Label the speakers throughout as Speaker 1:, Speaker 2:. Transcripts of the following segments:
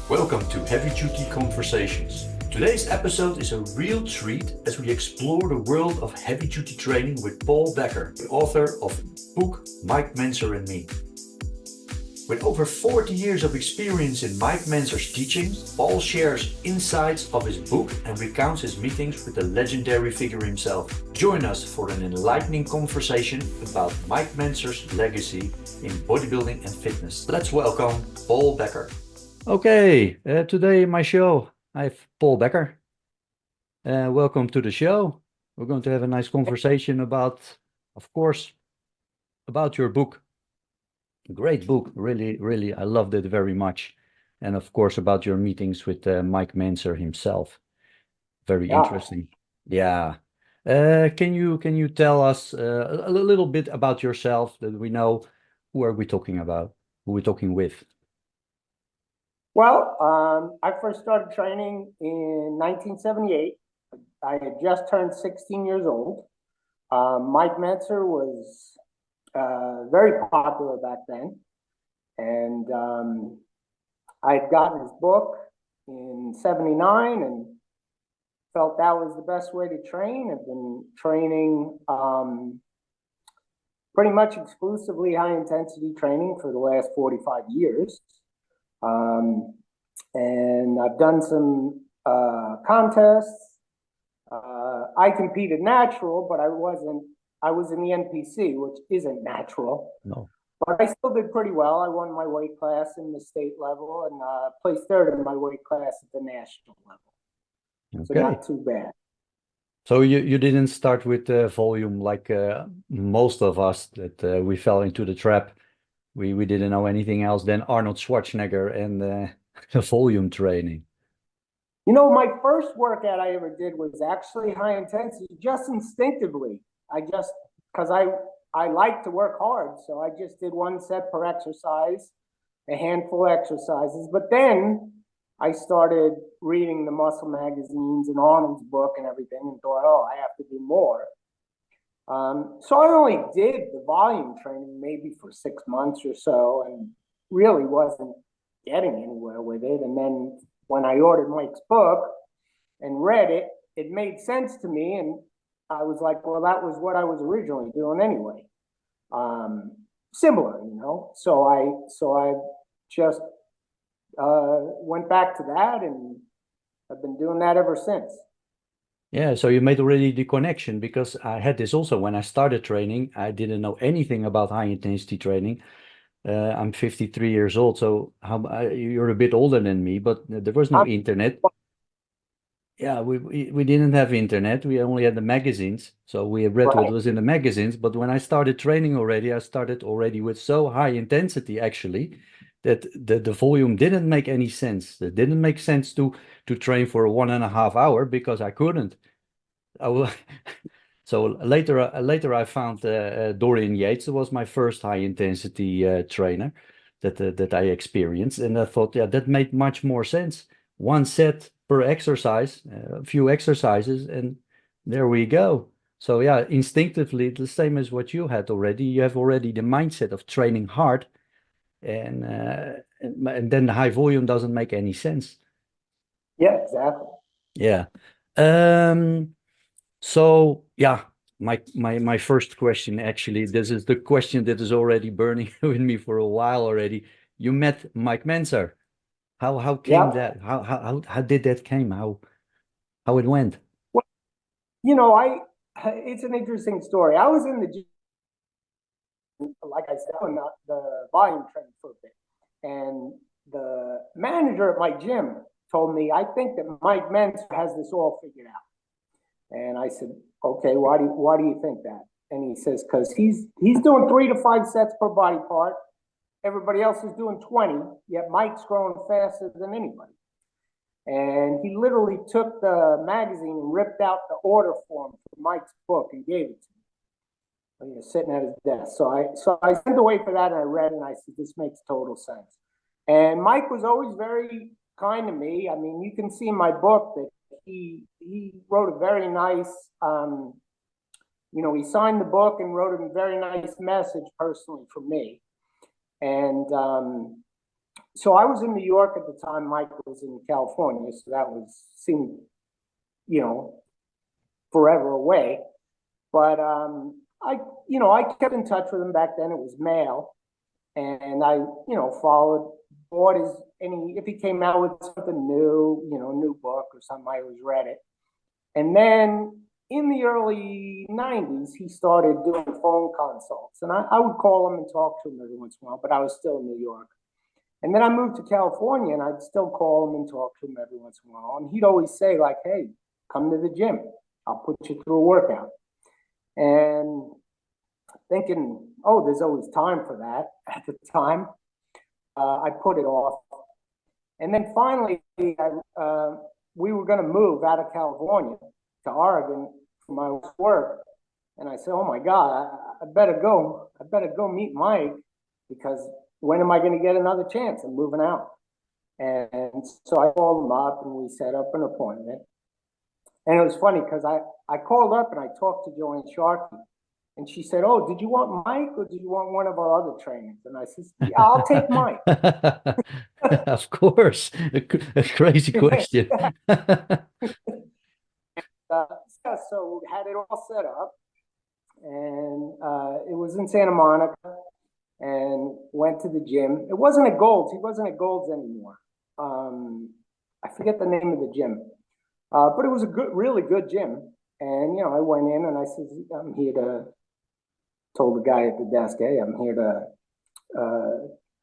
Speaker 1: Welcome to Heavy Duty Conversations. Today's episode is a real treat as we explore the world of heavy duty training with Paul Becker, the author of the book Mike Mentzer and Me. With over 40 years of experience in Mike Mentzer's teachings, Paul shares insights of his book and recounts his meetings with the legendary figure himself. Join us for an enlightening conversation about Mike Mentzer's legacy in bodybuilding and fitness. Let's welcome Paul Becker. Okay, today in my show, I have Paul Becker. Welcome to the show. We're going to have a nice conversation about, of course, about your book. Great book, really, I loved it very much. And of course, about your meetings with Mike Mentzer himself. Very interesting. Yeah. Can you tell us a little bit about yourself, that we know who are we talking about, who we're talking with?
Speaker 2: Well, I first started training in 1978. I had just turned 16 years old. Mike Mentzer was very popular back then. And I had gotten his book in 79 and felt that was the best way to train. I've been training pretty much exclusively high intensity training for the last 45 years. And I've done some contests. I competed natural, but I was in the NPC, which isn't natural. No. But I still did pretty well. I won my weight class in the state level and placed third in my weight class at the national level. So not too bad.
Speaker 1: So you didn't start with volume like most of us, that we fell into the trap. We didn't know anything else than Arnold Schwarzenegger and volume training.
Speaker 2: You know, my first workout I ever did was actually high intensity, just instinctively. Because I like to work hard, so I just did one set per exercise, a handful of exercises. But then I started reading the muscle magazines and Arnold's book and everything and thought, oh, I have to do more. So I only did the volume training maybe for 6 months or so and really wasn't getting anywhere with it. And then when I ordered Mike's book and read it, it made sense to me. And I was like, well, that was what I was originally doing anyway. Similar, you know. So I just went back to that and I've been doing that ever since.
Speaker 1: Yeah, so you made already the connection, because I had this also when I started training. I didn't know anything about high intensity training. I'm 53 years old, so you're a bit older than me, but there was no internet. Yeah, we didn't have internet. We only had the magazines, so we read what was in the magazines. But when I started training already, I started already with so high intensity actually that the volume didn't make any sense. It didn't make sense to train for 1.5 hours because I couldn't. So later I found Dorian Yates. It was my first high intensity trainer that I experienced, and I thought, yeah, that made much more sense. One set per exercise, a few exercises, and there we go. So yeah, instinctively, the same as what you had already. You have already the mindset of training hard, and then the high volume doesn't make any sense.
Speaker 2: Yeah, exactly.
Speaker 1: Yeah. So yeah, my first question, actually, this is the question that is already burning with me for a while already. You met Mike Mentzer. How came that? How did that came? How it went?
Speaker 2: Well, you know, it's an interesting story. I was in the gym, like I said, in the volume training for a bit, and the manager at my gym told me, I think that Mike Mentzer has this all figured out. And I said, okay, why do you think that? And he says, because he's doing 3 to 5 sets per body part. Everybody else is doing 20, yet Mike's growing faster than anybody. And he literally took the magazine and ripped out the order form for Mike's book and gave it to me. He was sitting at his desk. So I sent away for that and I read it and I said, this makes total sense. And Mike was always very kind to me. I mean, you can see in my book that he wrote a very nice, he signed the book and wrote a very nice message personally for me. And so I was in New York at the time. Mike was in California, so that seemed, forever away. But I kept in touch with him back then. It was mail, and I, bought if he came out with something new, new book or something, I always read it. And then in the early 90s, he started doing phone consults, and I would call him and talk to him every once in a while, but I was still in New York. And then I moved to California, and I'd still call him and talk to him every once in a while. And he'd always say, like, hey, come to the gym. I'll put you through a workout. And thinking, oh, there's always time for that at the time. I put it off. And then finally, we were going to move out of California to Oregon for my work. And I said, oh, my God, I better go. I better go meet Mike, because when am I going to get another chance? I'm moving out. And so I called him up, and we set up an appointment. And it was funny because I called up and I talked to Joanne Sharkey, and she said, oh, did you want Mike or did you want one of our other trainers? And I said, yeah, I'll take Mike.
Speaker 1: Of course. A crazy question.
Speaker 2: So we had it all set up, and it was in Santa Monica, and went to the gym. It wasn't at Gold's. He wasn't at Gold's anymore. I forget the name of the gym. But it was a really good gym. And, I went in and I said, I'm here told the guy at the desk, hey, I'm here to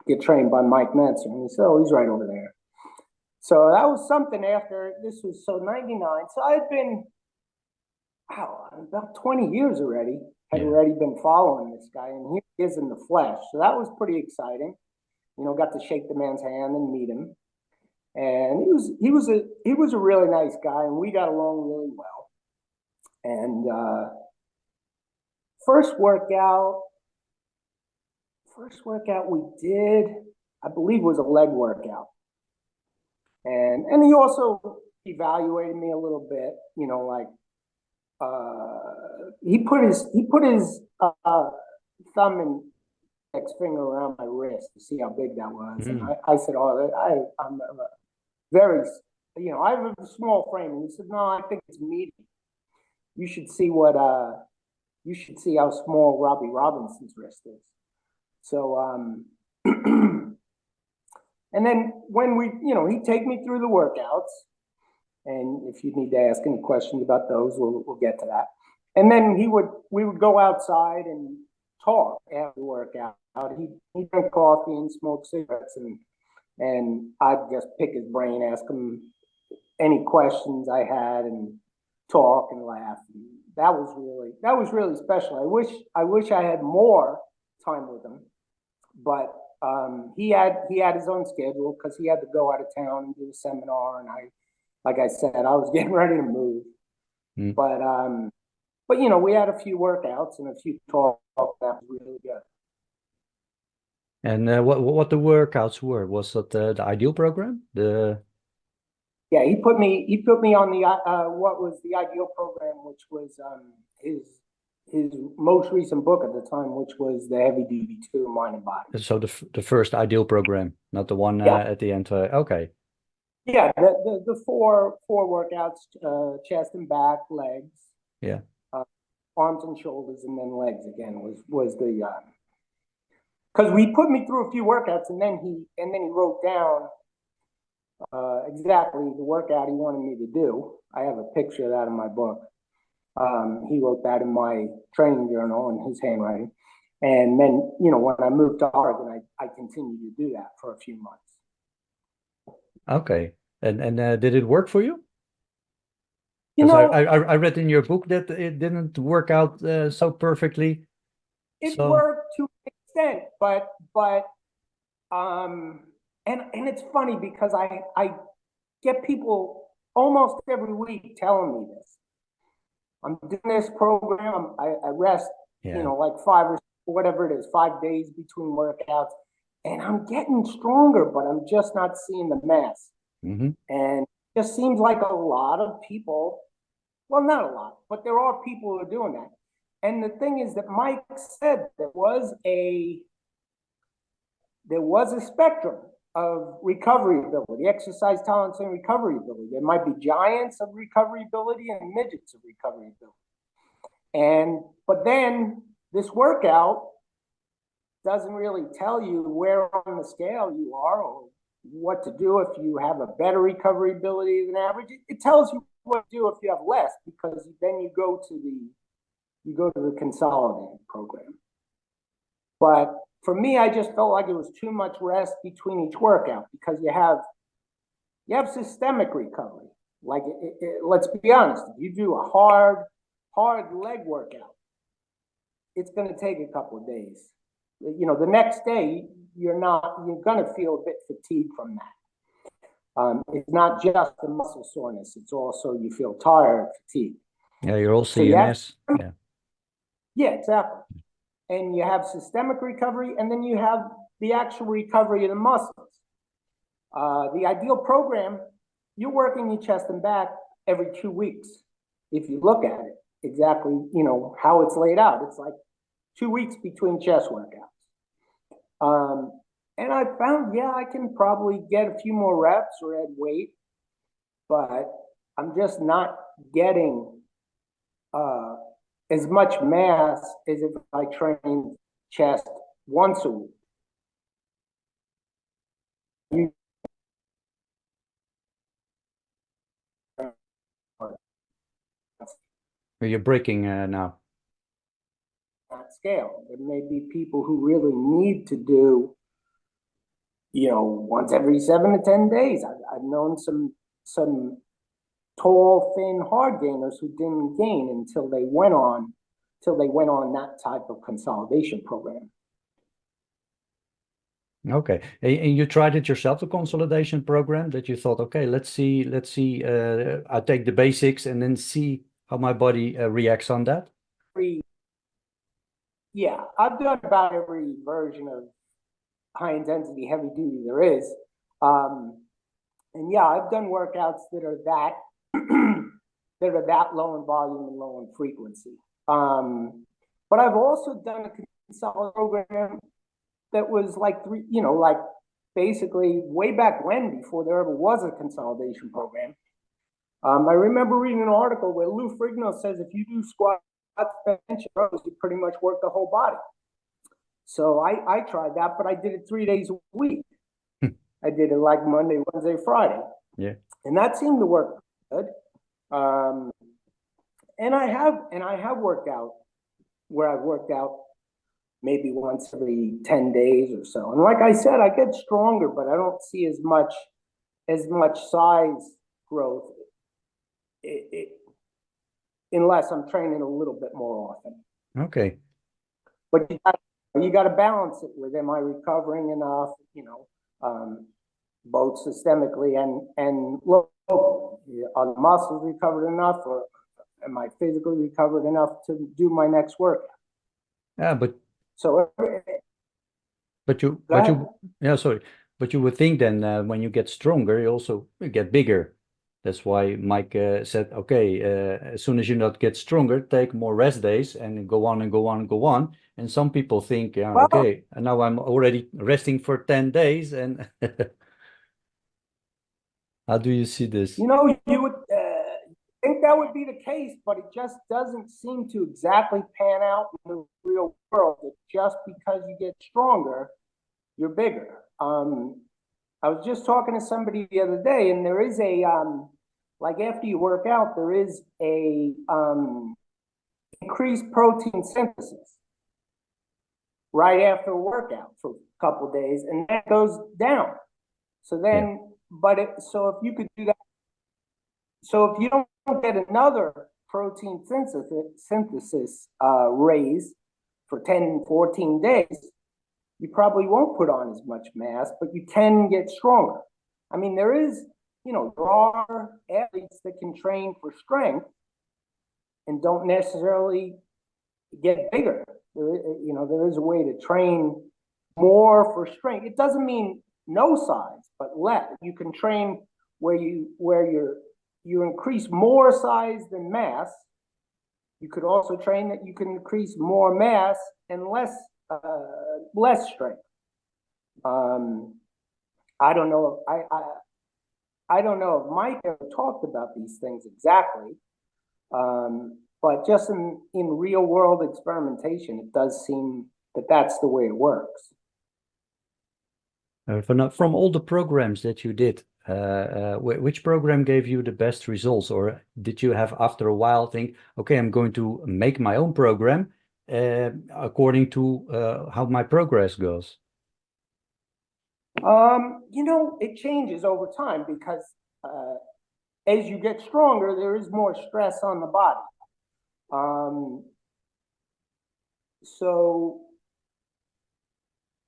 Speaker 2: get trained by Mike Mentzer. And he said, oh, he's right over there. So that was something after, this was 99. So I had been, about 20 years already, already been following this guy. And here he is in the flesh. So that was pretty exciting. Got to shake the man's hand and meet him. And he was a really nice guy, and we got along really well. And first workout we did, I believe, was a leg workout. And he also evaluated me a little bit, he put his thumb and index finger around my wrist to see how big that was. And I said, oh, I'm very, I have a small frame. And he said, no, I think it's medium. You should see how small Robbie Robinson's wrist is. So, and then when he'd take me through the workouts, and if you need to ask any questions about those, we'll get to that. And then we would go outside and talk after the workout. He'd drink coffee and smoke cigarettes, and I'd just pick his brain, ask him any questions I had, and talk and laugh. And that was really special. I wish I had more time with him, but he had his own schedule because he had to go out of town and do a seminar, and like I said, I was getting ready to move. But we had a few workouts and a few talks that was really good.
Speaker 1: And what the workouts were? Was that the ideal program?
Speaker 2: Yeah, he put me on the what was the ideal program, which was his most recent book at the time, which was the Heavy Duty 2 Mind and Body.
Speaker 1: So the first ideal program, not the one at the end. Okay.
Speaker 2: Yeah, the four workouts: chest and back, legs.
Speaker 1: Yeah.
Speaker 2: Arms and shoulders, and then legs again was the because we put me through a few workouts, and then he wrote down exactly the workout he wanted me to do. I have a picture of that in my book. He wrote that in my training journal in his handwriting. And then, when I moved to Oregon, I continued to do that for a few months.
Speaker 1: Okay. And did it work for you? I read in your book that it didn't work out so perfectly.
Speaker 2: It worked to an extent, but and it's funny because I get people almost every week telling me this. I'm doing this program. I rest, like 5 or whatever it is, 5 days between workouts, and I'm getting stronger, but I'm just not seeing the mass.
Speaker 1: Mm-hmm.
Speaker 2: And it just seems like a lot of people, well, not a lot, but there are people who are doing that. And the thing is that Mike said there was a spectrum of recovery ability, exercise tolerance and recovery ability. There might be giants of recovery ability and midgets of recovery ability. But then this workout doesn't really tell you where on the scale you are or what to do if you have a better recovery ability than average. It tells you what to do if you have less, because then you go to the consolidated program. But for me, I just felt like it was too much rest between each workout, because you have systemic recovery. Like, let's be honest, if you do a hard leg workout, it's going to take a couple of days. You know, the next day you're going to feel a bit fatigued from that. It's not just the muscle soreness; it's also you feel tired, fatigued.
Speaker 1: Yeah, you're all CNS.
Speaker 2: Yeah, exactly. And you have systemic recovery, and then you have the actual recovery of the muscles. The ideal program, you're working your chest and back every 2 weeks. If you look at it exactly, you know, how it's laid out, it's like 2 weeks between chest workouts. And I found, yeah, I can probably get a few more reps or add weight, but I'm just not getting as much mass as if I train chest once a week.
Speaker 1: You're breaking now.
Speaker 2: That scale. There may be people who really need to do, you know, once every 7 to 10 days. I've known some tall, thin, hard gainers who didn't gain until they went on that type of consolidation program.
Speaker 1: Okay, and you tried it yourself, the consolidation program, that you thought, okay, let's see. I take the basics and then see how my body reacts on that.
Speaker 2: Yeah, I've done about every version of high intensity, heavy duty there is. And yeah, I've done workouts that are that low in volume and low in frequency. But I've also done a consolidation program that was like like basically way back when, before there ever was a consolidation program. I remember reading an article where Lou Ferrigno says if you do squats, bench, and rows, you pretty much work the whole body. So I tried that, but I did it 3 days a week. I did it like Monday, Wednesday, Friday.
Speaker 1: Yeah.
Speaker 2: And that seemed to work good. And I have worked out where I've worked out maybe once every 10 days or so. And like I said, I get stronger, but I don't see as much size growth unless I'm training a little bit more often.
Speaker 1: Okay.
Speaker 2: But you got to balance it with, am I recovering enough, both systemically and locally? Are the muscles recovered enough, or am I physically recovered enough to do my next workout?
Speaker 1: Yeah, but you would think then when you get stronger, you also get bigger. That's why Mike said, okay, as soon as you not get stronger, take more rest days and go on and go on and go on. And some people think, yeah, well, okay, and now I'm already resting for 10 days. And how do you see this?
Speaker 2: You would think that would be the case, but it just doesn't seem to exactly pan out in the real world. That just because you get stronger, you're bigger. I was just talking to somebody the other day, and there is a like after you work out, there is a increased protein synthesis right after a workout for a couple of days, and that goes down. So then, so if you could do that, so if you don't get another protein synthesis raise for 10, 14 days, you probably won't put on as much mass, but you can get stronger. I mean, there are athletes that can train for strength and don't necessarily get bigger. There is a way to train more for strength. It doesn't mean no size, but less. You can train where you increase more size than mass. You could also train that you can increase more mass and less strength. I don't know. I don't know if Mike ever talked about these things exactly, but just in real world experimentation, it does seem that that's the way it works.
Speaker 1: From all the programs that you did, which program gave you the best results, or did you have after a while think, okay, I'm going to make my own program according to how my progress goes?
Speaker 2: It changes over time because as you get stronger, there is more stress on the body.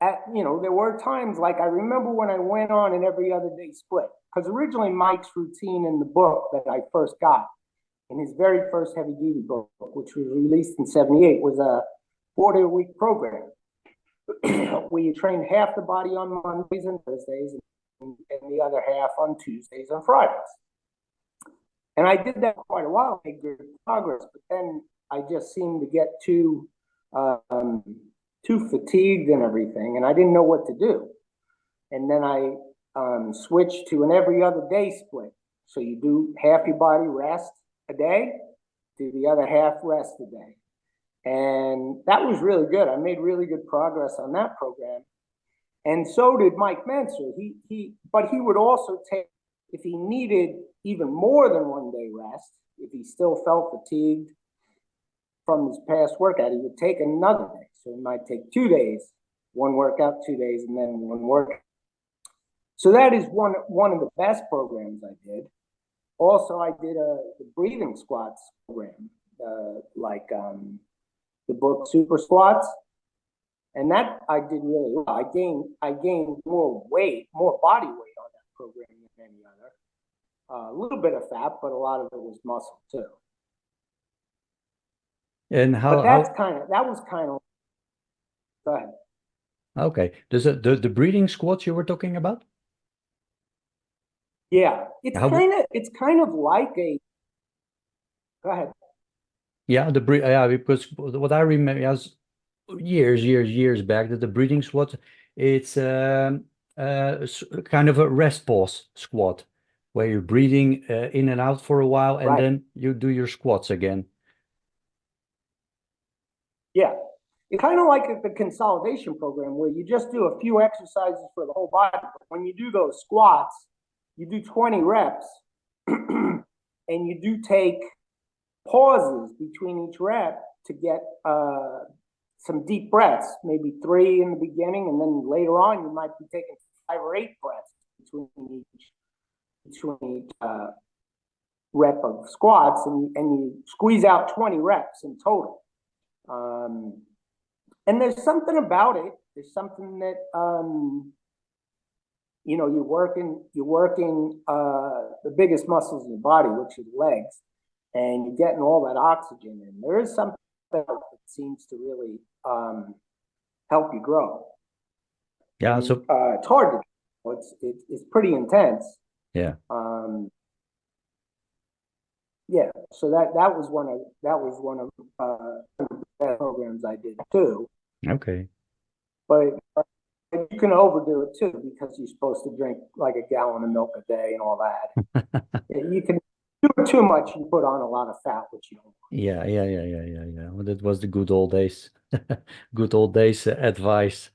Speaker 2: There were times, like I remember when I went on an every other day split, because originally Mike's routine in the book that I first got, in his very first heavy duty book, which was released in '78, was a 4-day-a-week program. where you train half the body on Mondays and Thursdays and the other half on Tuesdays and Fridays. And I did that quite a while, made good progress, but then I just seemed to get too fatigued and everything, and I didn't know what to do. And then I switched to an every other day split. So you do half your body rest a day, do the other half rest a day. And that was really good. I made really good progress on that program. And so did Mike Mentzer. But he would also take, if he needed even more than 1 day rest, if he still felt fatigued from his past workout, he would take another day. So he might take 2 days, one workout, 2 days, and then one workout. So that is one of the best programs I did. Also, I did the breathing squats program, the book Super Squats, and that I did really well. I gained more body weight on that program than any other. A little bit of fat, but a lot of it was muscle too.
Speaker 1: And
Speaker 2: that was kind of. Go ahead.
Speaker 1: Okay, does the breathing squats you were talking about?
Speaker 2: Yeah, it's kind of like a. Go ahead.
Speaker 1: Yeah, because what I remember was years back that the breathing squat, it's kind of a rest pause squat where you're breathing in and out for a while, and then you do your squats again.
Speaker 2: Yeah, it's kind of like the consolidation program where you just do a few exercises for the whole body. But when you do those squats, you do 20 reps, and you do take pauses between each rep to get some deep breaths, maybe 3 in the beginning, and then later on you might be taking 5 or 8 breaths between each rep of squats, and you squeeze out 20 reps in total. And there's something about it. There's something that you're working the biggest muscles in your body, which is legs, and you're getting all that oxygen in. There is something that seems to really help you grow.
Speaker 1: Yeah,
Speaker 2: and,
Speaker 1: so
Speaker 2: it's hard to. It's pretty intense.
Speaker 1: Yeah.
Speaker 2: Yeah. So that was one of the programs I did too.
Speaker 1: Okay.
Speaker 2: But you can overdo it too because you're supposed to drink like a gallon of milk a day and all that. You can do it too much and put on a lot of fat, which you don't want.
Speaker 1: Yeah. Well, that was the good old days. Good old days advice.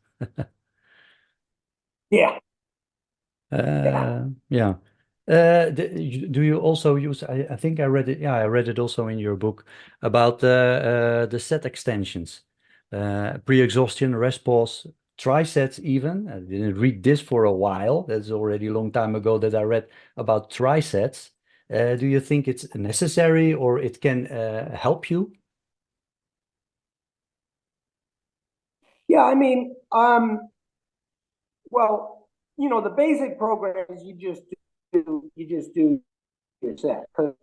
Speaker 2: Yeah.
Speaker 1: Yeah. Do you also use, I think I read it, yeah, I read it also in your book about the set extensions, pre-exhaustion, rest pause, trisets even. I didn't read this for a while. That's already a long time ago that I read about trisets. Do you think it's necessary or it can help you?
Speaker 2: Yeah, I mean, well, the basic program is you just do your set. But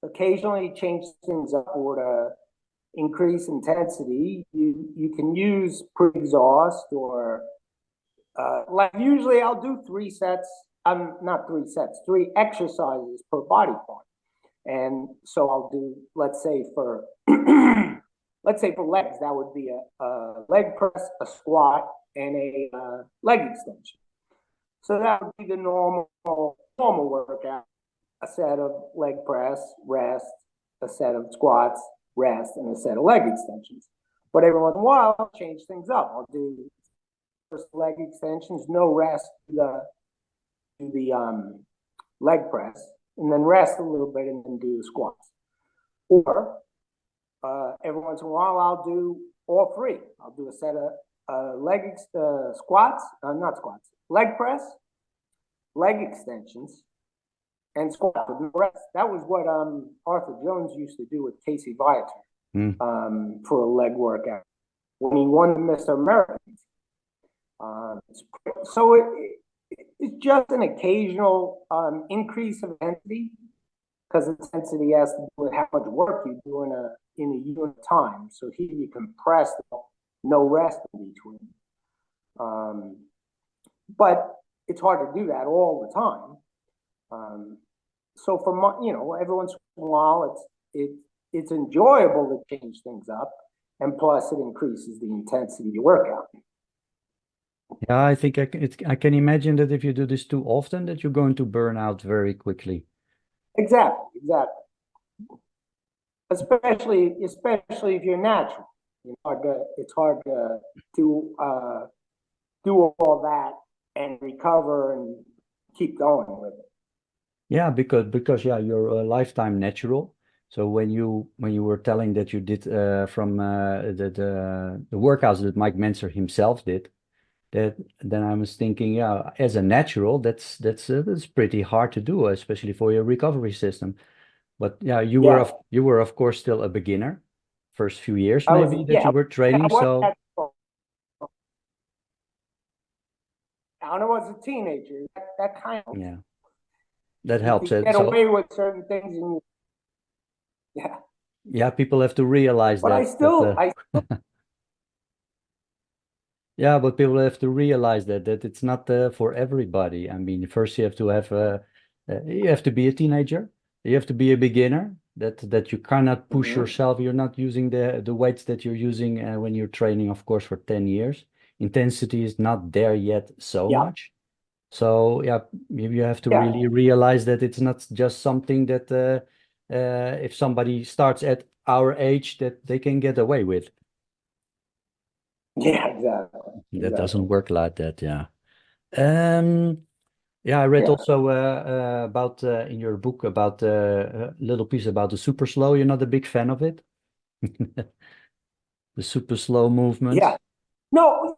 Speaker 2: occasionally change things up or to increase intensity. You can use pre-exhaust or like usually I'll do 3 sets. Not 3 sets, 3 exercises per body part. And so I'll do, let's say let's say for legs, that would be a leg press, a squat, and a leg extension. So that would be the normal workout. A set of leg press, rest, a set of squats, rest, and a set of leg extensions. But every once in a while, I'll change things up. I'll do first leg extensions, no rest to the leg press, and then rest a little bit and then do the squats. Or every once in a while, I'll do all three. I'll do a set of leg press, leg extensions, and squats. That was what Arthur Jones used to do with Casey Viator for a leg workout when he won the Mr. America. So it's just an occasional increase of intensity, because intensity has to do with how much work you do in a unit of time. So here you compress, no rest in between. But it's hard to do that all the time. So every once in a while, it's enjoyable to change things up, and plus it increases the intensity of the workout.
Speaker 1: Yeah, I think I can imagine that if you do this too often, that you're going to burn out very quickly.
Speaker 2: Exactly. Especially if you're natural. It's hard to do all that and recover and keep going with it.
Speaker 1: Yeah, because you're a lifetime natural. So when you were telling that you did from the workouts that Mike Mentzer himself did, then I was thinking, yeah, as a natural, that's pretty hard to do, especially for your recovery system. But yeah, you were of course still a beginner, first few years maybe that you were training. So
Speaker 2: I was a teenager. That kind of
Speaker 1: that helps.
Speaker 2: You get away with certain things, and
Speaker 1: people have to realize
Speaker 2: but
Speaker 1: that. Yeah, but people have to realize that it's not for everybody. I mean, first you have to have you have to be a teenager. You have to be a beginner. That you cannot push yourself. You're not using the weights that you're using when you're training, of course, for 10 years. Intensity is not there yet so much. So yeah, you have to really realize that it's not just something that if somebody starts at our age that they can get away with.
Speaker 2: Yeah, exactly.
Speaker 1: That doesn't work like that. Yeah. I read also about in your book about a little piece about the super slow. You're not a big fan of it? The super slow movement.
Speaker 2: Yeah. No,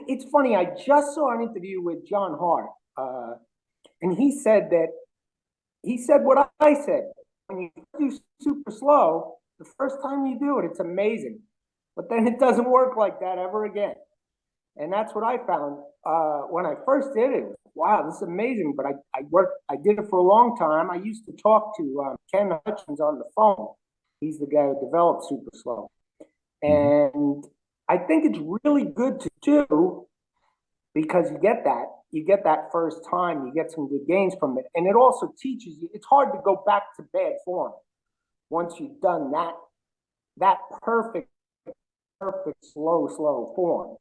Speaker 2: it's funny. I just saw an interview with John Hart, and he said what I said. When you do super slow, the first time you do it, it's amazing. But then it doesn't work like that ever again. And that's what I found when I first did it. Wow, this is amazing. But I did it for a long time. I used to talk to Ken Hutchins on the phone. He's the guy who developed super slow. And I think it's really good to do, because you get that first time, you get some good gains from it. And it also teaches you, it's hard to go back to bad form once you've done that perfect slow form.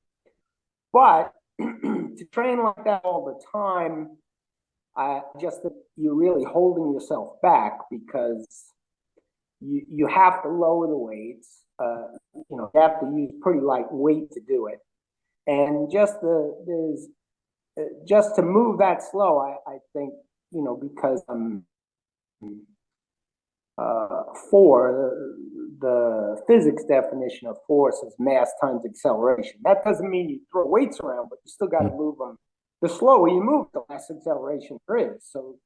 Speaker 2: But to train like that all the time, just that you're really holding yourself back, because you have to lower the weights. You have to use pretty light weight to do it, and just to move that slow, I think, because the physics definition of force is mass times acceleration. That doesn't mean you throw weights around, but you still got to move them. The slower you move, the less acceleration there is. So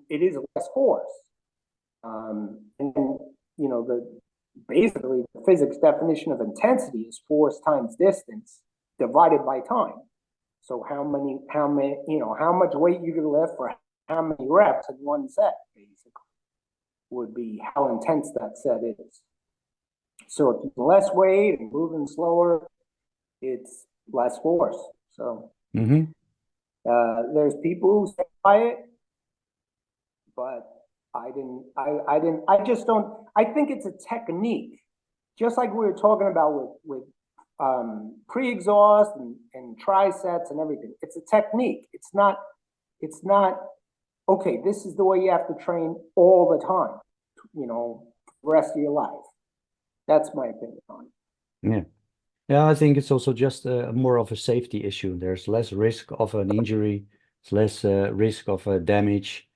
Speaker 2: it is less force. Basically the physics definition of intensity is force times distance divided by time. So how much weight you can lift for how many reps in one set, basically, would be how intense that set is. So if it's less weight and moving slower, it's less force. So there's people who say by it, but I just don't. I think it's a technique. just like we were talking about with pre-exhaust and trisets and everything. It's a technique. It's not, okay, this is the way you have to train all the time, the rest of your life. That's my opinion on it.
Speaker 1: Yeah. Yeah, I think it's also just more of a safety issue. There's less risk of an injury, it's less risk of damage.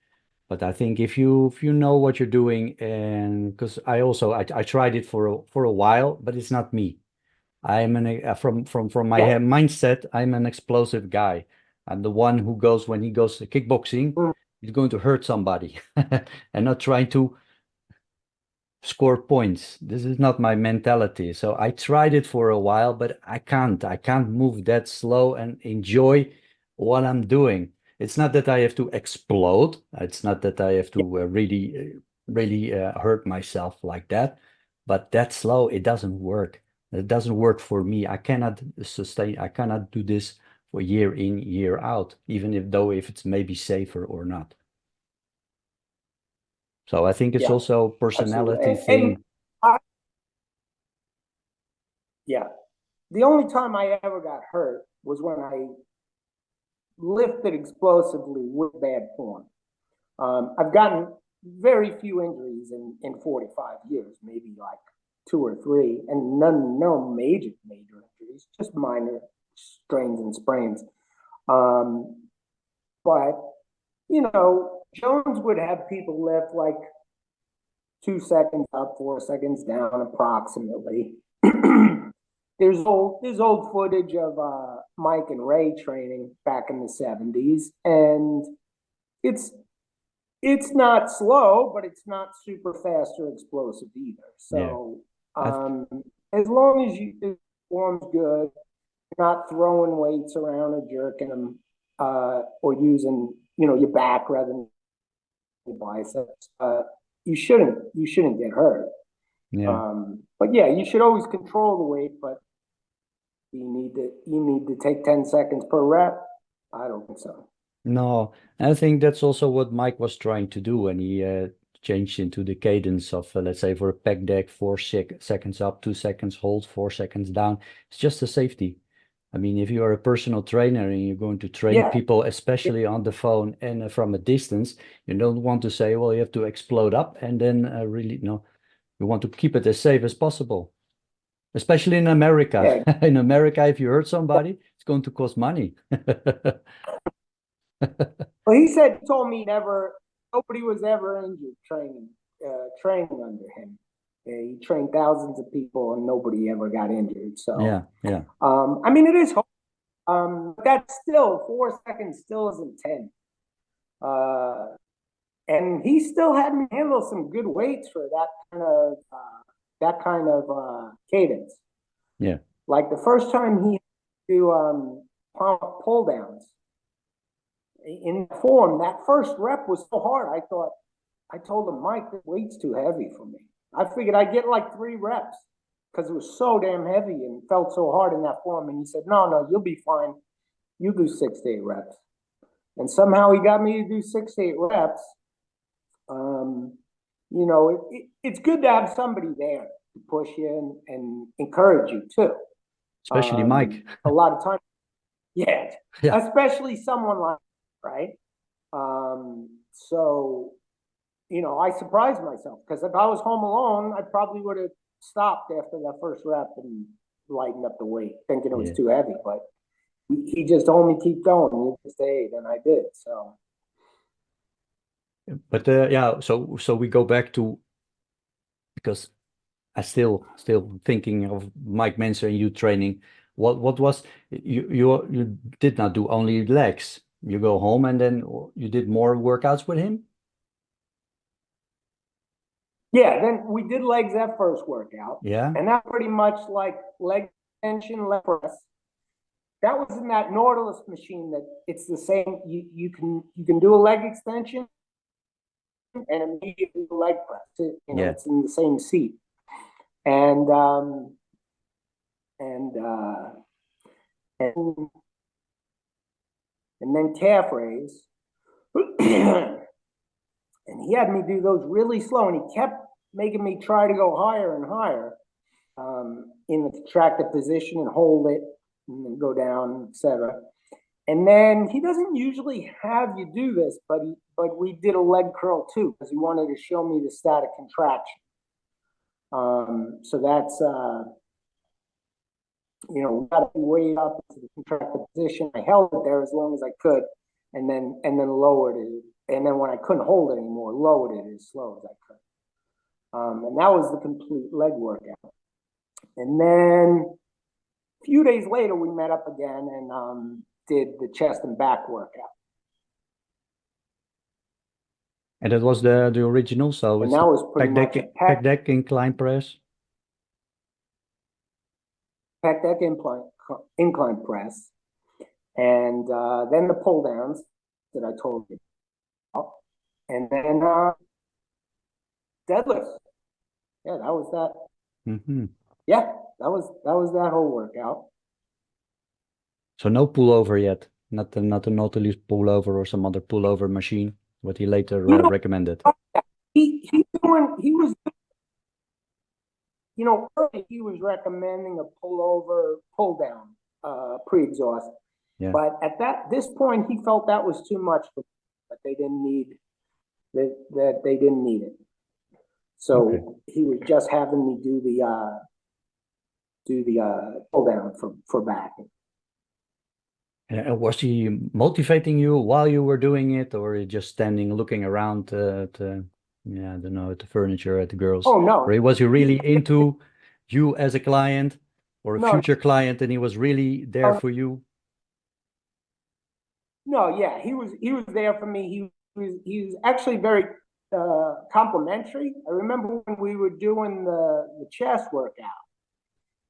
Speaker 1: But I think if you know what you're doing, and because I tried it for a while, but it's not me. I'm from my mindset, I'm an explosive guy. I'm the one who goes when he goes kickboxing, he's going to hurt somebody and not trying to score points. This is not my mentality. So I tried it for a while, but I can't move that slow and enjoy what I'm doing. It's not that I have to explode. It's not that I have to really hurt myself like that. But that slow, it doesn't work. It doesn't work for me. I cannot sustain. I cannot do this for year in, year out, even if it's maybe safer or not. So I think it's also personality thing.
Speaker 2: The only time I ever got hurt was when I lifted explosively with bad form. I've gotten very few injuries in 45 years, maybe like 2 or 3, and no major injuries, just minor strains and sprains. But Jones would have people lift like 2 seconds up, 4 seconds down, approximately. There's old footage of Mike and Ray training back in the 70s, and it's not slow, but it's not super fast or explosive either. So as long as your form's good, you're not throwing weights around or jerking them, or using your back rather than your biceps, you shouldn't get hurt. But yeah, you should always control the weight, but you need to take 10 seconds per rep. I don't think so.
Speaker 1: No, I think that's also what Mike was trying to do when he changed into the cadence of, let's say, for a pec deck, 4 seconds up, 2 seconds hold, 4 seconds down. It's just a safety. I mean, if you are a personal trainer and you're going to train people, especially on the phone and from a distance, you don't want to say, well, you have to explode up and then really, no, you want to keep it as safe as possible. Especially in America. In America, if you hurt somebody, it's going to cost money.
Speaker 2: Well, he told me nobody was ever injured training under him. He trained thousands of people and nobody ever got injured. So
Speaker 1: yeah.
Speaker 2: I mean, it is hard. That's still 4 seconds still isn't 10. And he still had me handle some good weights for that kind of cadence.
Speaker 1: Yeah.
Speaker 2: Like the first time he do pull downs in form, that first rep was so hard. I told him, Mike, the weight's too heavy for me. I figured I'd get like 3 reps because it was so damn heavy and felt so hard in that form. And he said, no, you'll be fine. You do 6 to 8 reps. And somehow he got me to do 6 to 8 reps. It's good to have somebody there to push you and encourage you too.
Speaker 1: Especially Mike.
Speaker 2: A lot of times, yeah. Especially someone like, right? So, I surprised myself because if I was home alone, I probably would have stopped after that first rep and lightened up the weight, thinking it was too heavy. But he just told me keep going. You just stayed, and I did. So.
Speaker 1: But so we go back to, because I still thinking of Mike Mentzer and you training. What was you did not do only legs? You go home and then you did more workouts with him?
Speaker 2: Yeah, then we did legs that first workout.
Speaker 1: Yeah.
Speaker 2: And that pretty much like leg extension, leg press. That was in that Nautilus machine that it's the same. You can do a leg extension and immediately do a leg press. It's in the same seat. And then calf raise. And he had me do those really slow, and he kept making me try to go higher and higher. in the contracted position and hold it and then go down, etc. And then he doesn't usually have you do this, but we did a leg curl too because he wanted to show me the static contraction. So that's got to way up to the contracted position. I held it there as long as I could, and then lowered it. And then when I couldn't hold it anymore, lowered it as slow as I could. And that was the complete leg workout. And then a few days later, we met up again and did the chest and back workout.
Speaker 1: And that was the original, so
Speaker 2: and that was pretty much
Speaker 1: pec deck incline press.
Speaker 2: Pec deck incline press, and then the pull downs that I told you about, and then deadlifts. Yeah, that was that.
Speaker 1: Mm-hmm.
Speaker 2: Yeah, that was that whole workout.
Speaker 1: So no pullover yet, not the Nautilus pullover or some other pullover machine. What he later recommended.
Speaker 2: He was. Early he was recommending a pull down, pre-exhaust.
Speaker 1: Yeah.
Speaker 2: But at this point, he felt that was too much for them, that they didn't need that they didn't need it. So he was just having me do the pull down for back.
Speaker 1: Was he motivating you while you were doing it, or just standing looking around I don't know, at the furniture, at the girls?
Speaker 2: Oh, no.
Speaker 1: Or was he really into you as a client or a future client, and he was really there for you?
Speaker 2: No, yeah, he was there for me. He was actually very complimentary. I remember when we were doing the chest workout,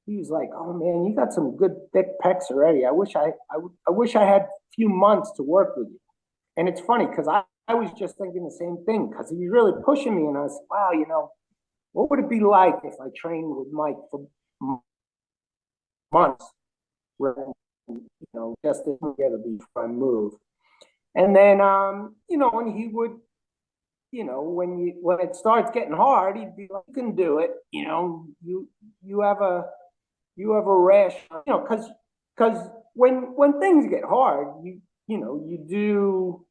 Speaker 2: he was like, "Oh man, you got some good thick pecs already. I wish I had a few months to work with you." And it's funny because I was just thinking the same thing because he was really pushing me, and I was, wow, what would it be like if I trained with Mike for months, just together before I moved. And then, when he would, when it starts getting hard, he'd be like, "You can do it. You have a rash, because when things get hard, you do."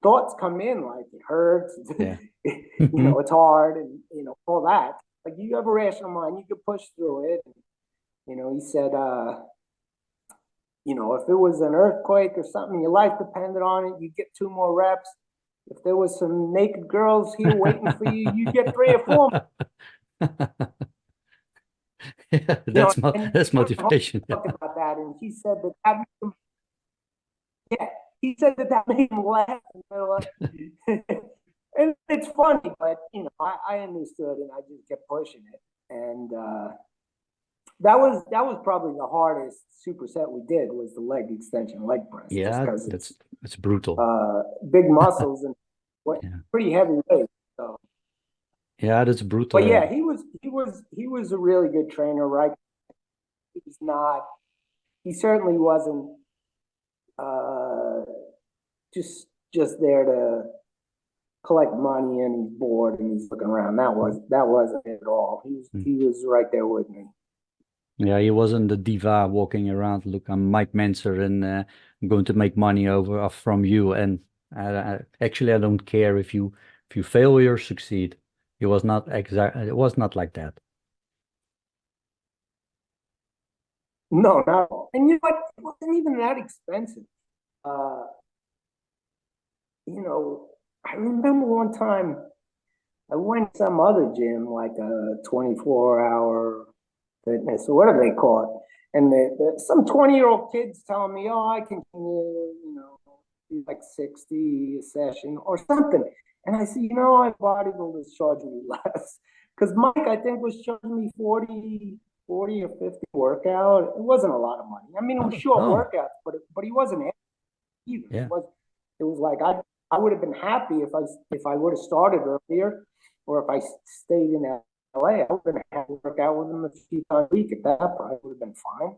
Speaker 2: Thoughts come in like it hurts,
Speaker 1: yeah.
Speaker 2: It's hard, and all that. Like, you have a rational mind, you can push through it. He said, if it was an earthquake or something, your life depended on it, you'd get 2 more reps. If there was some naked girls here waiting for you, you'd get 3 or 4.
Speaker 1: Yeah, that's motivation.
Speaker 2: Talked about that, and he said that. Yeah. He said that made him laugh. And it's funny, but I understood, and I just kept pushing it. And that was probably the hardest superset we did, was the leg extension leg press.
Speaker 1: Yeah, that's brutal.
Speaker 2: Big muscles and pretty heavy weight. So.
Speaker 1: Yeah, that's brutal.
Speaker 2: But yeah, he was a really good trainer, right? He certainly wasn't just there to collect money, and he's bored and he's looking around. That wasn't it at all. He was right there with me.
Speaker 1: Yeah, he wasn't the diva walking around. Look, I'm Mike Mentzer, and I'm going to make money from you. And actually, I don't care if you fail or succeed. It was not like that.
Speaker 2: No, no. And you know what? It wasn't even that expensive. I remember one time I went to some other gym, like a 24-hour fitness or whatever they call it. And some 20-year-old kids telling me, "Oh, I can do like 60 a session or something." And I said, I bodybuilders charge me less. Because Mike, I think, was charging me 40 or 50 workout. It wasn't a lot of money. I mean, it was short workouts, but he wasn't either.
Speaker 1: Yeah.
Speaker 2: It was like I would have been happy if I would have started earlier, or if I stayed in LA. I would have been happy to work out with him a few times a week. At that point, would have been fine.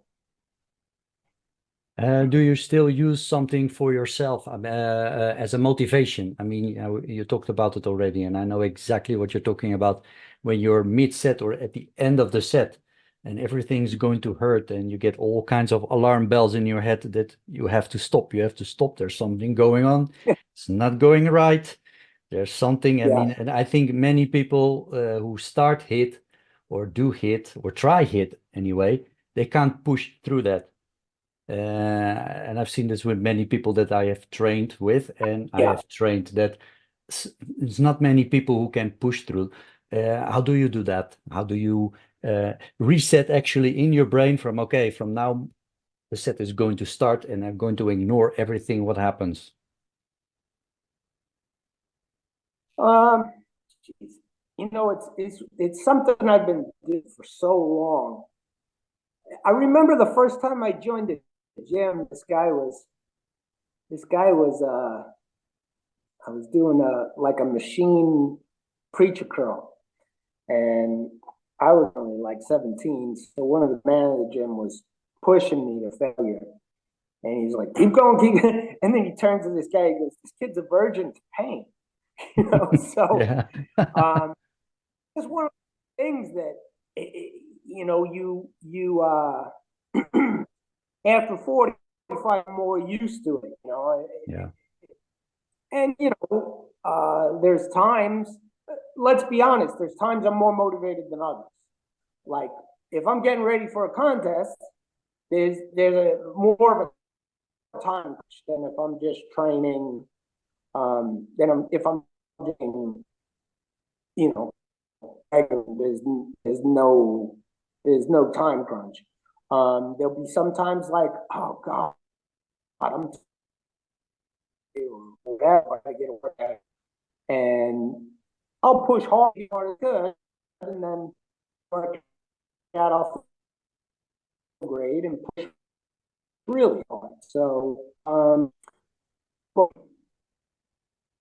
Speaker 1: Do you still use something for yourself as a motivation? I mean, you talked about it already, and I know exactly what you're talking about when you're mid-set or at the end of the set. and everything's going to hurt, and you get all kinds of alarm bells in your head that you have to stop. You have to stop. There's something going on. It's not going right. There's something. I mean, and I think many people who start HIT or do HIT or try HIT anyway, they can't push through that. And I've seen this with many people that I have trained with, and I have trained that it's not many people who can push through. How do you do that? How do you reset actually in your brain from, okay, from now the set is going to start and I'm going to ignore everything what happens?
Speaker 2: You know, it's something I've been doing for so long. I remember the first time I joined the gym, I was doing like a machine preacher curl, and I was only like 17. So one of the men at the gym was pushing me to failure, and he's like, "Keep going, keep." And then he turns to this guy, and goes, "This kid's a virgin to pain," you know. So, it's one of the things that you know, after 45 more used to it, you know.
Speaker 1: Yeah.
Speaker 2: And you know, there's times, let's be honest, there's times I'm more motivated than others. Like if I'm getting ready for a contest, there's more of a time than if I'm just training. If I'm doing, you know, there's no time crunch. There'll be sometimes like, oh God, I'm whatever, I get a workout, and I'll push hard as good, and then work out off the grade and push really hard. So, but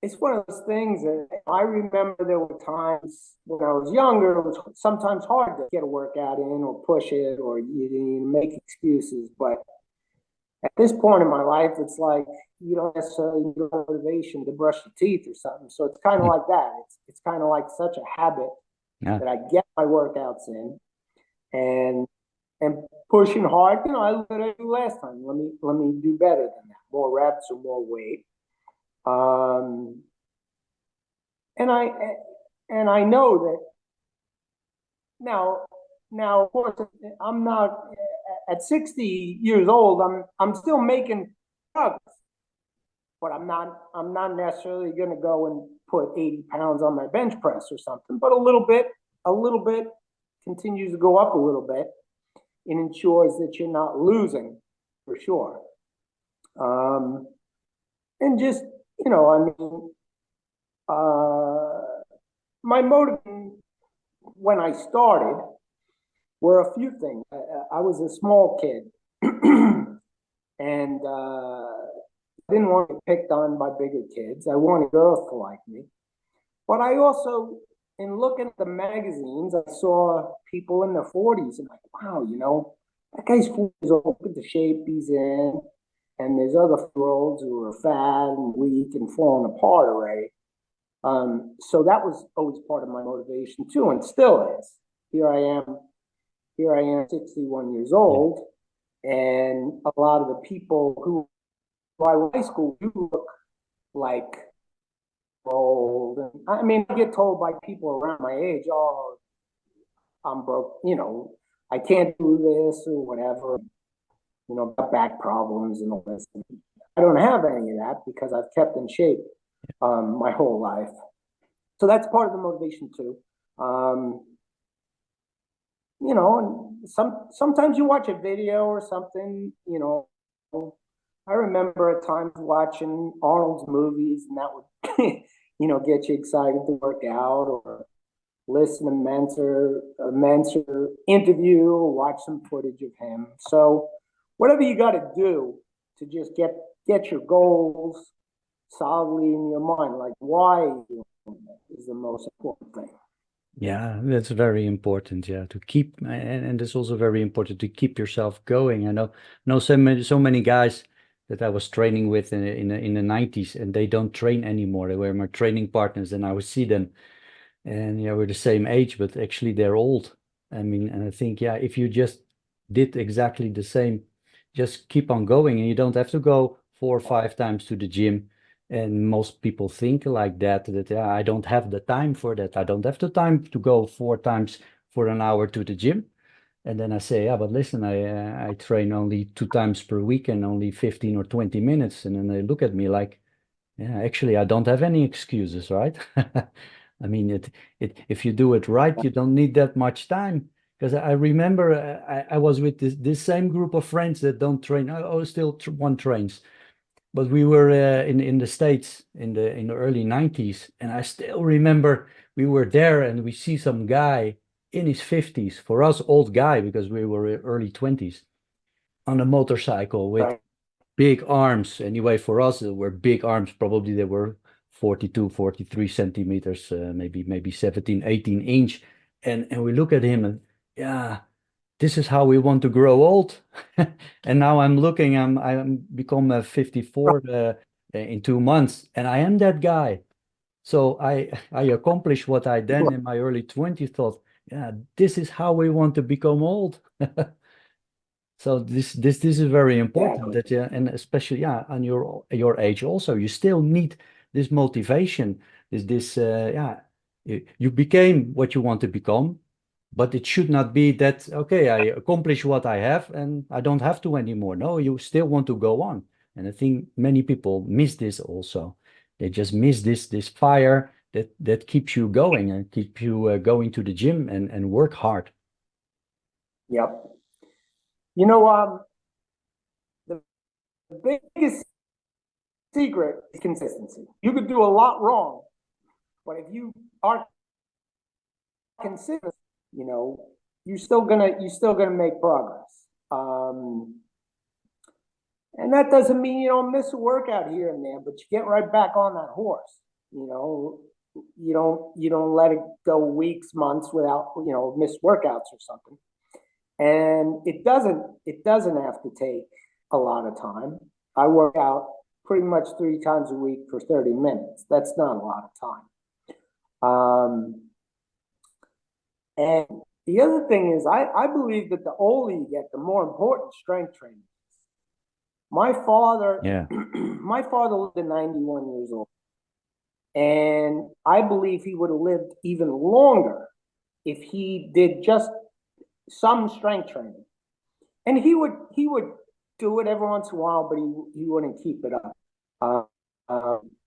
Speaker 2: it's one of those things that I remember there were times when I was younger, it was sometimes hard to get a workout in or push it, or you make excuses. But at this point in my life, it's like you don't necessarily need motivation to brush your teeth or something. So it's kind of like that. It's kind of like such a habit that I get my workouts in, and pushing hard. You know, I looked at it last time. Let me do better than that. More reps or more weight. And I know that now of course I'm not at 60 years old. I'm still making progress, but I'm not necessarily going to go and put 80 pounds on my bench press or something. But a little bit continues to go up a little bit, and ensures that you're not losing for sure. And just, you know, I mean, my motive when I started were a few things. I was a small kid, and I didn't want to get picked on by bigger kids. I wanted girls to like me. But I also, in looking at the magazines, I saw people in their 40s, and like, wow, you know, that guy's 40 years old, look at the shape he's in. And there's other girls who are fat and weak and falling apart already. So that was always part of my motivation too, and still is. Here I am, 61 years old, and a lot of the people who I went to high school do look like old. And I mean, I get told by people around my age, "Oh, I'm broke, you know, I can't do this or whatever. You know, got back problems and all this." I don't have any of that because I've kept in shape my whole life. So that's part of the motivation too. You know, and sometimes you watch a video or something, you know. I remember at times watching Arnold's movies, and that would, you know, get you excited to work out, or listen to a Mentzer interview, or watch some footage of him. So whatever you got to do to just get your goals solidly in your mind, like why is the most important thing.
Speaker 1: Yeah, that's very important. Yeah, to keep, and it's also very important to keep yourself going. I know so many guys that I was training with in the 90s, and they don't train anymore. They were my training partners, and I would see them, and yeah, we're the same age, but actually they're old.
Speaker 3: I mean, and I think, yeah, if you just did exactly the same, just keep on going and you don't have to go 4 or 5 times to the gym. And most people think like that, yeah, I don't have the time for that. I don't have the time to go 4 times for an hour to the gym. And then I say, yeah, but listen, I train only 2 times per week and only 15 or 20 minutes. And then they look at me like, yeah, actually, I don't have any excuses, right? I mean, if you do it right, you don't need that much time. Because I remember I was with this same group of friends that don't train. Oh, still one trains, but we were in the States in the early 90s, and I still remember we were there and we see some guy in his 50s, for us old guy because we were early 20s, on a motorcycle with
Speaker 2: Right.
Speaker 3: big arms. Anyway, for us, they were big arms. Probably they were 42, 43 centimeters, maybe 17, 18 inch. And we look at him and yeah, this is how we want to grow old. And now I'm looking, I'm become 54 in 2 months, and I am that guy. So I accomplished what I then in my early 20s thought, yeah, this is how we want to become old. So this is very important
Speaker 2: Exactly.
Speaker 3: that and especially on your age also you still need this motivation, this yeah, you became what you want to become, but it should not be that okay, I accomplish what I have and I don't have to anymore. No, you still want to go on. And I think many people miss this also. They just miss this fire that keeps you going and keep you going to the gym and work hard.
Speaker 2: Yep. You know, the biggest secret is consistency. You could do a lot wrong, but if you are consistent, you know, you're still gonna make progress. And that doesn't mean you don't miss a workout here and there, but you get right back on that horse. You know, you don't let it go weeks, months without miss workouts or something. And it doesn't have to take a lot of time. I work out pretty much 3 times a week for 30 minutes. That's not a lot of time. And the other thing is, I believe that the older you get, the more important strength training. My father,
Speaker 3: Yeah.
Speaker 2: my father lived to 91 years old, and I believe he would have lived even longer if he did just some strength training. And he would do it every once in a while, but he wouldn't keep it up.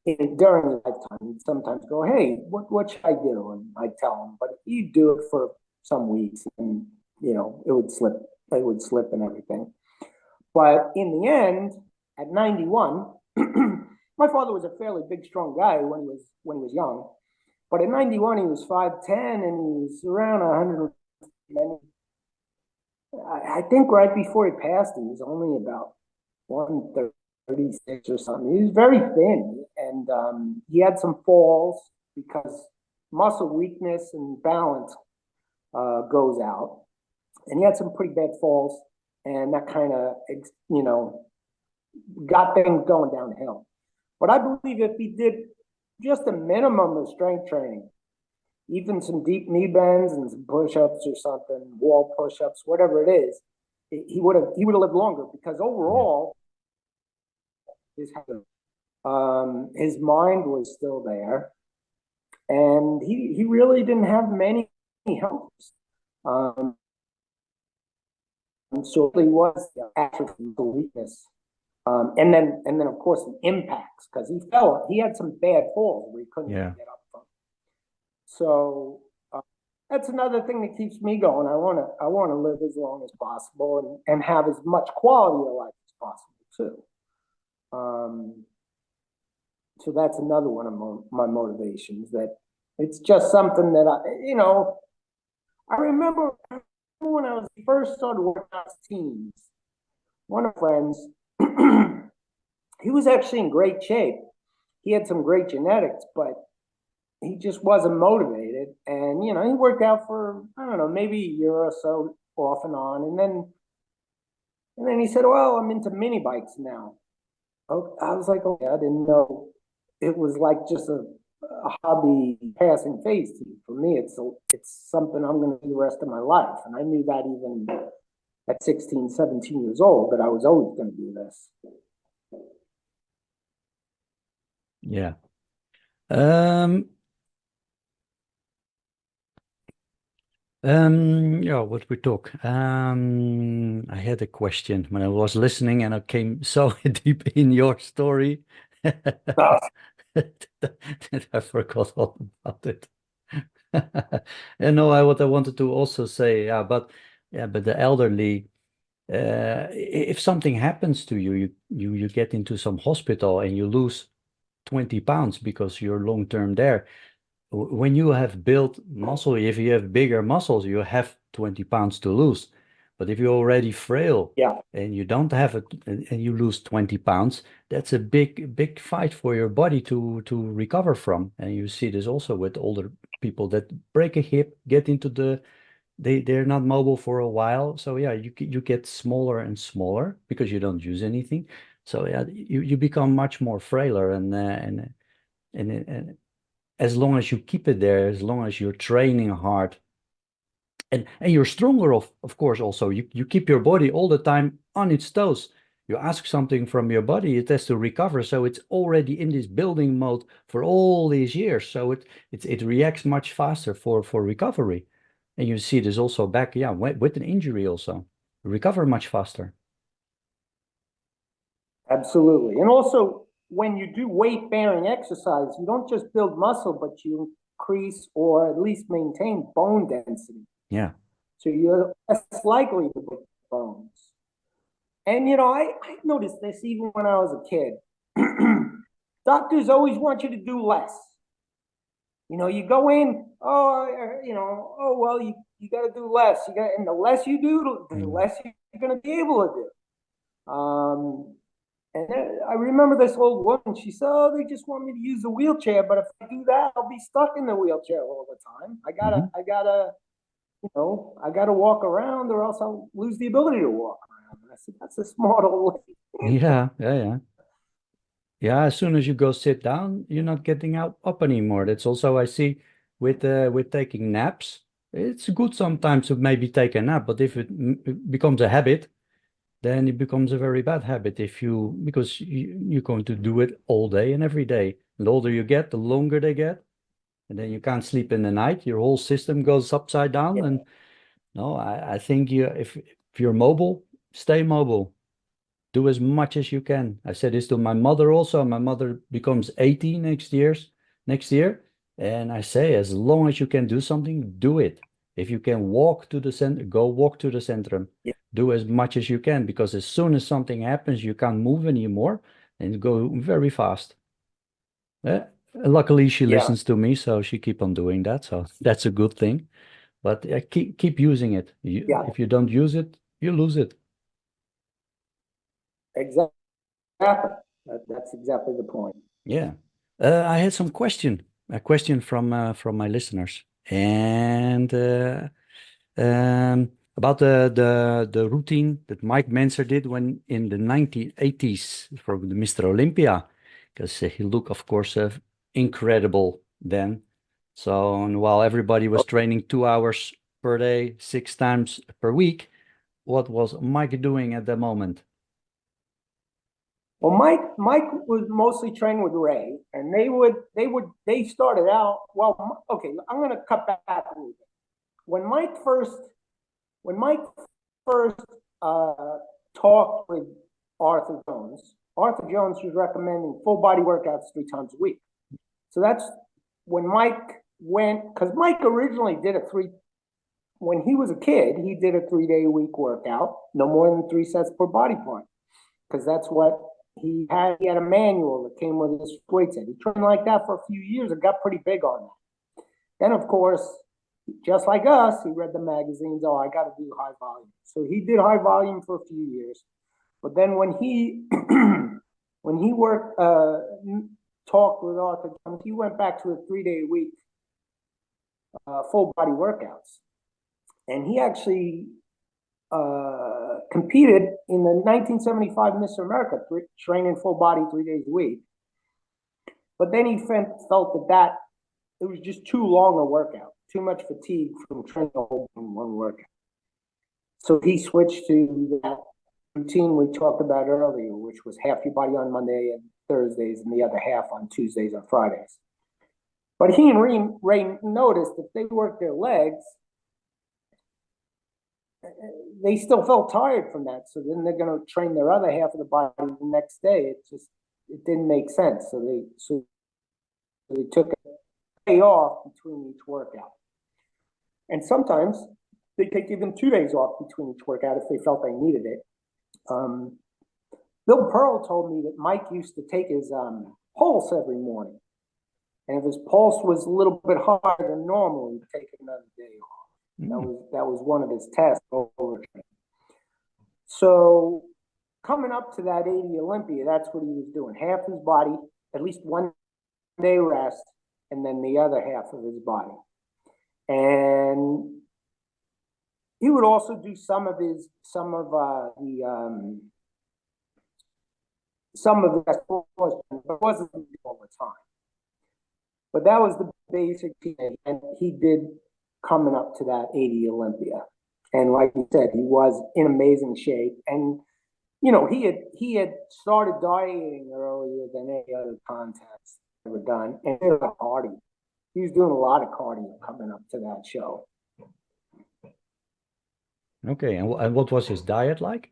Speaker 2: During his lifetime, he'd sometimes go, "Hey, what should I do?" And I'd tell him, but he'd do it for some weeks, and it would slip and everything. But in the end, at 91, my father was a fairly big, strong guy when he was young. But at 91, he was 5'10", and he was around 100. I think right before he passed, he was only about 136 or something. He was very thin, and he had some falls because muscle weakness and balance goes out. And he had some pretty bad falls, and that kind of, got things going downhill. But I believe if he did just a minimum of strength training, even some deep knee bends and some push-ups or something, wall push-ups, whatever it is, he would have lived longer because
Speaker 3: Yeah.
Speaker 2: overall his mind was still there, and he really didn't have many helps. Um, so it really was the atrophy, the weakness, and then of course the impacts because he had some bad falls where he couldn't even
Speaker 3: Yeah.
Speaker 2: get up from. So that's another thing that keeps me going. I want to live as long as possible and have as much quality of life as possible too. Um, so that's another one of my motivations. That it's just something that I remember when I was first started working out with teams. One of my friends, he was actually in great shape. He had some great genetics, but he just wasn't motivated. And he worked out for I don't know, maybe a year or so off and on, and then he said, "Well, I'm into mini bikes now." Oh, I was like, "Okay, I didn't know it was like just a hobby passing phase to you. For me, it's something I'm going to do the rest of my life. And I knew that even at 16, 17 years old, that I was always going to do this.
Speaker 3: Yeah. Yeah, what we talk. I had a question when I was listening and I came so deep in your story that I forgot all about it. You know, what I wanted to also say, but the elderly, if something happens to you, you get into some hospital and you lose 20 pounds because you're long term there. When you have built muscle, if you have bigger muscles, you have 20 pounds to lose. But if you're already frail
Speaker 2: Yeah,
Speaker 3: and you don't have it and you lose 20 pounds, that's a big fight for your body to recover from. And you see this also with older people that break a hip, get into they're not mobile for a while. So yeah, you get smaller and smaller because you don't use anything. So yeah, you become much more frailer and as long as you keep it there, as long as you're training hard, and you're stronger, of course, also. You keep your body all the time on its toes. You ask something from your body, it has to recover. So it's already in this building mode for all these years. So it reacts much faster for recovery. And you see this also back, yeah, with an injury also. Recover much faster.
Speaker 2: absolutely. And also, when you do weight bearing exercise, you don't just build muscle, but you increase or at least maintain bone density.
Speaker 3: Yeah.
Speaker 2: So you're less likely to break bones. And I noticed this even when I was a kid. Doctors always want you to do less. You go in, oh well, you got to do less. And the less you do, the less you're going to be able to do. And I remember this old woman. She said, "Oh, they just want me to use a wheelchair, but if I do that, I'll be stuck in the wheelchair all the time. I gotta walk around, or else I'll lose the ability to walk around." And I said, "That's a smart old lady."
Speaker 3: Yeah. Yeah, as soon as you go sit down, you're not getting up anymore. That's also I see with taking naps. It's good sometimes to maybe take a nap, but if it becomes a habit, then it becomes a very bad habit if because you're going to do it all day and every day. The older you get, the longer they get, and then you can't sleep in the night. Your whole system goes upside down.
Speaker 2: Yeah,
Speaker 3: And no, I think if you're mobile, stay mobile. Do as much as you can. I said this to my mother also. My mother becomes 80 next year. And I say, as long as you can do something, do it. If you can walk to the center, go walk to the centrum.
Speaker 2: yeah,
Speaker 3: Do as much as you can, because as soon as something happens, you can't move anymore and go very fast. Luckily, she
Speaker 2: yeah,
Speaker 3: listens to me, so she keep on doing that. So that's a good thing. But keep using it.
Speaker 2: yeah,
Speaker 3: If you don't use it, you lose it.
Speaker 2: exactly. That's exactly the point.
Speaker 3: Yeah. I had a question from my listeners, and about the routine that Mike Mentzer did when in the 1980s for the Mr. Olympia, because he looked, of course, incredible then. So, and while everybody was training 2 hours per day, 6 times per week, what was Mike doing at the moment?
Speaker 2: Well, Mike was mostly trained with Ray, and they started out. Well, okay, I'm going to cut back a little bit. When Mike first talked with Arthur Jones was recommending full body workouts 3 times a week. So that's when Mike went, because Mike originally when he was a kid, he did a 3-day a week workout, no more than 3 sets per body part, because that's what he had. He had a manual that came with his weight set. He trained like that for a few years and got pretty big on that. Then, of course, just like us, he read the magazines. Oh, I got to do high volume. So he did high volume for a few years. But then when he worked, talked with Arthur Jones, he went back to a 3-day a week full body workouts. And he actually competed in the 1975 Mr. America, training full body 3 days a week. But then he felt that it was just too long a workout, too much fatigue from training the whole in one workout. So he switched to that routine we talked about earlier, which was half your body on Monday and Thursdays and the other half on Tuesdays and Fridays. But he and Ray noticed if they worked their legs, they still felt tired from that. So then they're going to train their other half of the body the next day. It didn't make sense. So they took a day off between each workout. And sometimes they take even 2 days off between each workout if they felt they needed it. Bill Pearl told me that Mike used to take his pulse every morning. And if his pulse was a little bit higher than normal, he'd take another day off. That was one of his tests over. So coming up to that 80 Olympia, that's what he was doing. Half his body, at least 1 day rest, and then the other half of his body. And he would also do some of the best but it wasn't all the time. But that was the basic thing, and he did coming up to that 80 Olympia. And like you said, he was in amazing shape. And, you know, he had started dieting earlier than any other contest ever done. And he was cardio. He was doing a lot of cardio coming up to that show.
Speaker 3: Okay, and what was his diet like?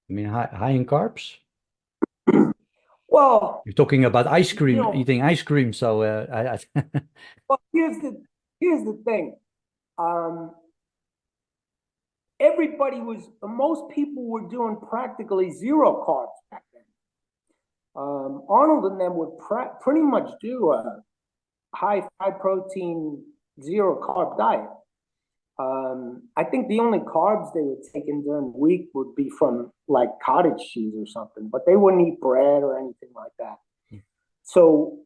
Speaker 3: I mean, high in carbs?
Speaker 2: Well,
Speaker 3: you're talking about ice cream,
Speaker 2: you know,
Speaker 3: eating ice cream. So
Speaker 2: well, here's the thing. Most people were doing practically zero carbs back then. Arnold and them would pretty much do a high protein, zero carb diet. I think the only carbs they would take in during the week would be from like cottage cheese or something, but they wouldn't eat bread or anything like that. So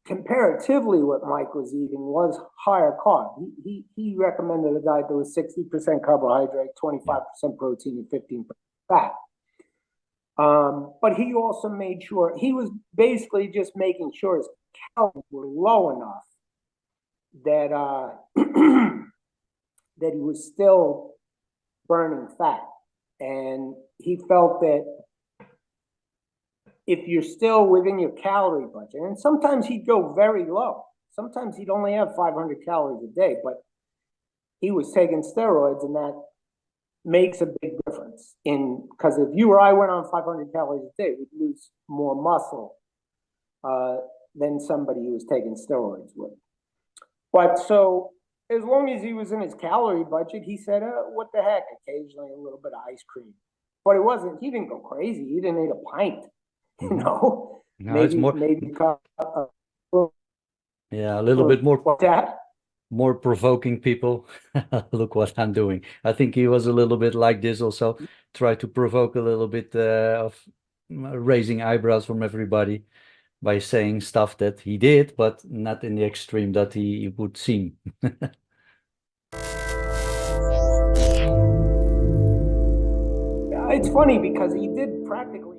Speaker 2: comparatively, what Mike was eating was higher carb. He recommended a diet that was 60% carbohydrate, 25% protein, and 15% fat. But he also made sure, he was basically just making sure his calories were low enough that that he was still burning fat. And he felt that if you're still within your calorie budget, and sometimes he'd go very low. Sometimes he'd only have 500 calories a day, but he was taking steroids, and that makes a big difference. Because if you or I went on 500 calories a day, we'd lose more muscle than somebody who was taking steroids would. But so as long as he was in his calorie budget, he said, what the heck, occasionally a little bit of ice cream. But he didn't go crazy. He didn't eat a pint, you know?
Speaker 3: No,
Speaker 2: maybe,
Speaker 3: it's more,
Speaker 2: maybe
Speaker 3: yeah, a little bit more,
Speaker 2: that.
Speaker 3: more provoking people. Look what I'm doing. I think he was a little bit like this also, try to provoke a little bit of raising eyebrows from everybody by saying stuff that he did, but not in the extreme that he would seem.
Speaker 2: It's funny because he did practically